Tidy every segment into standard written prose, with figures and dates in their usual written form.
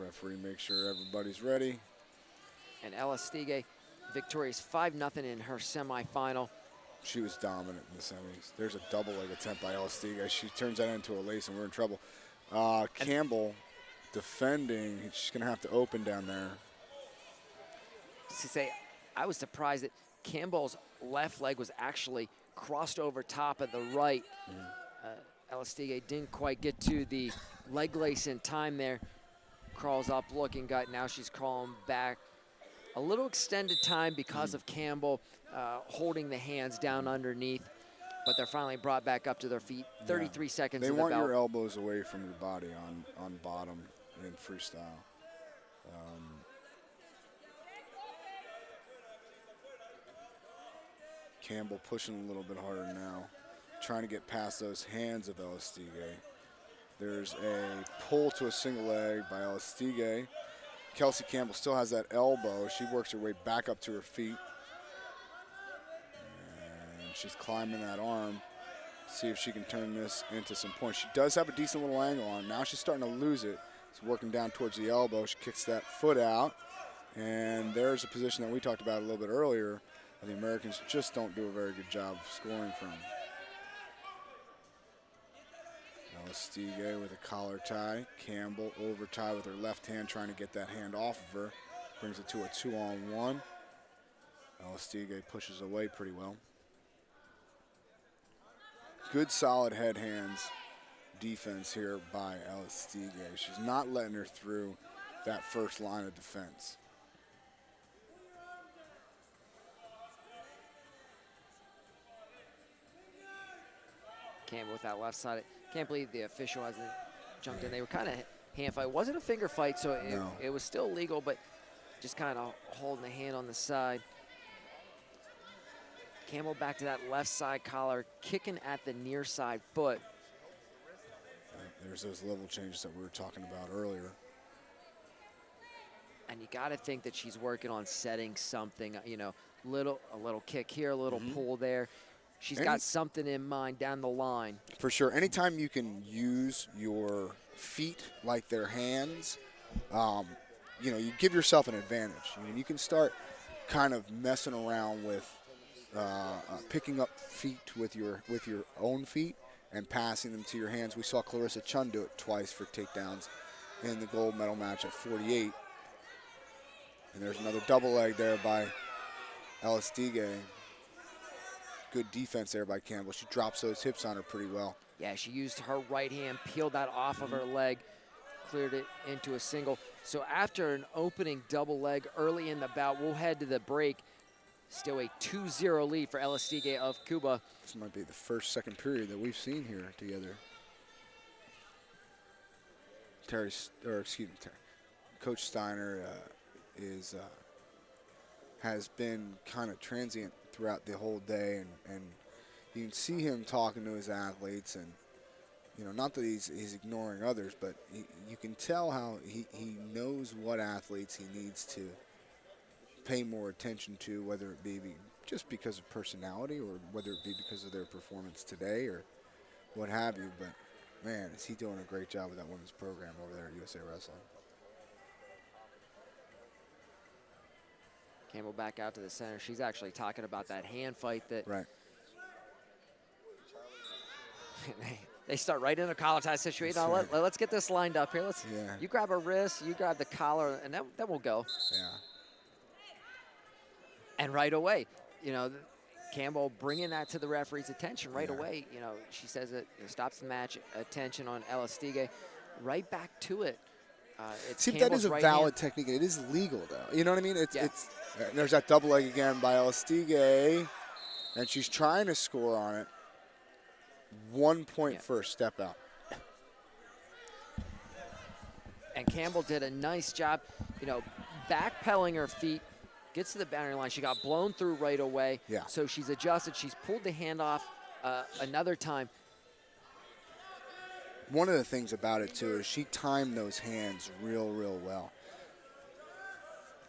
Referee makes sure everybody's ready. And Elastige victorious 5-0 in her semifinal. She was dominant in the semis. There's a double leg attempt by Elastige. She turns that into a lace, and we're in trouble. Campbell defending. She's going to have to open down there. To say, I was surprised that Campbell's left leg was actually crossed over top of the right. Elastige didn't quite get to the leg lace in time there. Crawls up looking gut. Now she's crawling back. A little extended time because of Campbell holding the hands down underneath, but they're finally brought back up to their feet. 33 seconds They of the want belt. your elbows away from your body on bottom in freestyle. Campbell pushing a little bit harder now, trying to get past those hands of Elastige. There's a pull to a single leg by Elastige. Kelsey Campbell still has that elbow. She works her way back up to her feet. And she's climbing that arm. See if she can turn this into some points. She does have a decent little angle on. Now she's starting to lose it. She's working down towards the elbow. She kicks that foot out. And there's a position that we talked about a little bit earlier. The Americans just don't do a very good job of scoring from. Elastige with a collar tie. Campbell over tie with her left hand, trying to get that hand off of her. Brings it to a 2-on-1. Elastige pushes away pretty well. Good solid head hands defense here by Elastige. She's not letting her through that first line of defense. Campbell with that left side. Can't believe the official hasn't jumped in. They were kind of hand fight. It wasn't a finger fight, so it was still legal, but just kind of holding the hand on the side. Campbell back to that left side collar, kicking at the near side foot. There's those level changes that we were talking about earlier. And you got to think that she's working on setting something, you know, a little kick here, a little pull there. She's got something in mind down the line. For sure. Anytime you can use your feet like their hands, you know, you give yourself an advantage. You can start kind of messing around with picking up feet with your own feet and passing them to your hands. We saw Clarissa Chun do it twice for takedowns in the gold medal match at 48. And there's another double leg there by Elastige. Good defense there by Campbell. She drops those hips on her pretty well. Yeah, she used her right hand, peeled that off of her leg, cleared it into a single. So after an opening double leg early in the bout, we'll head to the break. Still a 2-0 lead for Elastige of Cuba. This might be the first second period that we've seen here together. Coach Steiner has been kind of transient throughout the whole day, and you can see him talking to his athletes, and you know, not that he's ignoring others, but you can tell how he knows what athletes he needs to pay more attention to, whether it be just because of personality or whether it be because of their performance today or what have you. But man, is he doing a great job with that women's program over there at USA Wrestling. Campbell back out to the center. She's actually talking about that hand fight that right. They start right in a collar tie situation. Now, let's get this lined up here. You grab her wrist, you grab the collar, and then we'll go. Yeah. And right away, you know, Campbell bringing that to the referee's attention right away. You know, she says it stops the match. Attention on Elastige. Right back to it. See, that is a valid technique. It is legal, though. You know what I mean? There's that double leg again by Elastige, and she's trying to score on it. 1 point first, step out. And Campbell did a nice job, you know, backpedaling her feet, gets to the boundary line. She got blown through right away. Yeah. So she's adjusted. She's pulled the hand off another time. One of the things about it, too, is she timed those hands real well.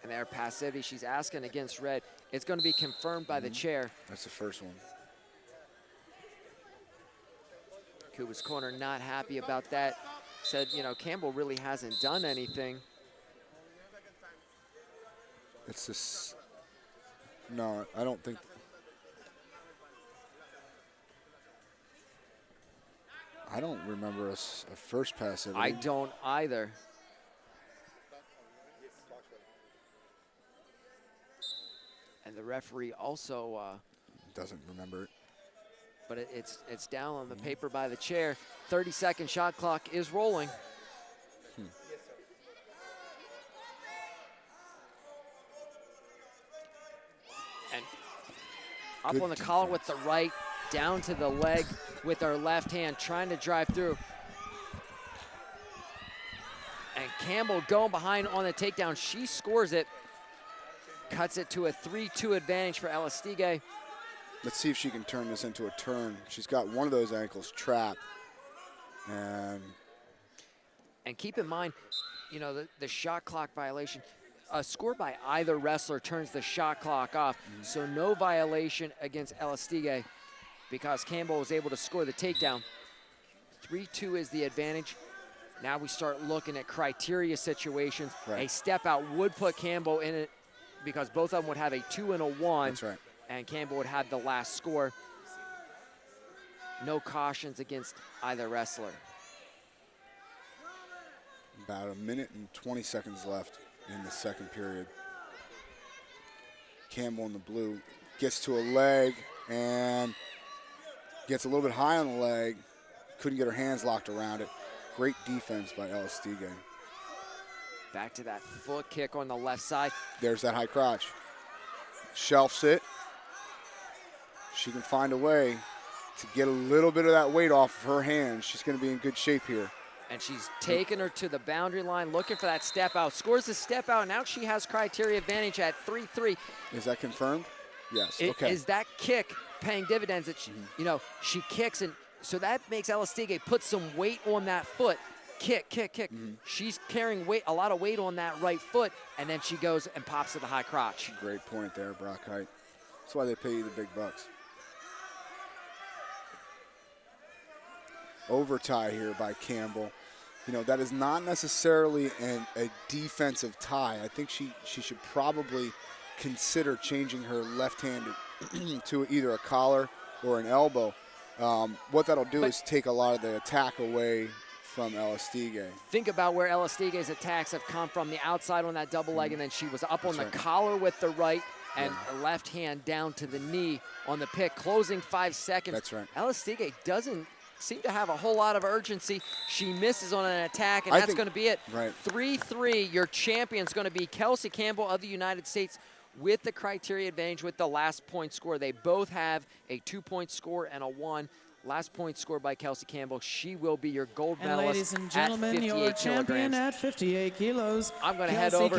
And their passivity, she's asking against red. It's going to be confirmed by the chair. That's the first one. Cuba's corner not happy about that. Said, you know, Campbell really hasn't done anything. It's this. No, I don't think. I don't remember a first pass. I don't either. And the referee also doesn't remember it. But it's down on the paper by the chair. 30-second shot clock is rolling. And up Good on the collar defense. with the right, down to the leg with her left hand, trying to drive through. And Campbell going behind on the takedown. She scores it, cuts it to a 3-2 advantage for Elastigui. Let's see if she can turn this into a turn. She's got one of those ankles trapped. And keep in mind, you know, the shot clock violation, a score by either wrestler turns the shot clock off. So no violation against Elastigui because Campbell was able to score the takedown. 3-2 is the advantage. Now we start looking at criteria situations. Right. A step out would put Campbell in it because both of them would have a 2 and a 1. That's right. And Campbell would have the last score. No cautions against either wrestler. About 1 minute and 20 seconds left in the second period. Campbell in the blue gets to a leg and gets a little bit high on the leg. Couldn't get her hands locked around it. Great defense by Elastigui. Back to that foot kick on the left side. There's that high crotch. Shelfs it. She can find a way to get a little bit of that weight off of her hands. She's going to be in good shape here. And she's taking her to the boundary line, looking for that step out. Scores the step out. Now she has criteria advantage at 3-3. Is that confirmed? Yes. Okay. Is that kick paying dividends? That she, you know, she kicks, and so that makes Elastigui put some weight on that foot. Kick, kick, kick. She's carrying weight, a lot of weight on that right foot, and then she goes and pops to the high crotch. Great point there, Brock Height. That's why they pay you the big bucks. Overtie here by Campbell. You know, that is not necessarily a defensive tie. I think she should probably consider changing her left hand to either a collar or an elbow. What that'll do is take a lot of the attack away from Elastigui. Think about where Elastigui's attacks have come from, the outside on that double leg, and then she was up on the collar with the right and left hand down to the knee on the pick, closing 5 seconds. That's right. Elastigui doesn't seem to have a whole lot of urgency. She misses on an attack, and that's going to be it. Right. 3-3, your champion's going to be Kelsey Campbell of the United States with the criteria advantage with the last point score. They both have a 2-point score and a 1. Last point scored by Kelsey Campbell. She will be your gold medalist. And ladies and gentlemen, your champion at 58 kilos. I'm going to head over.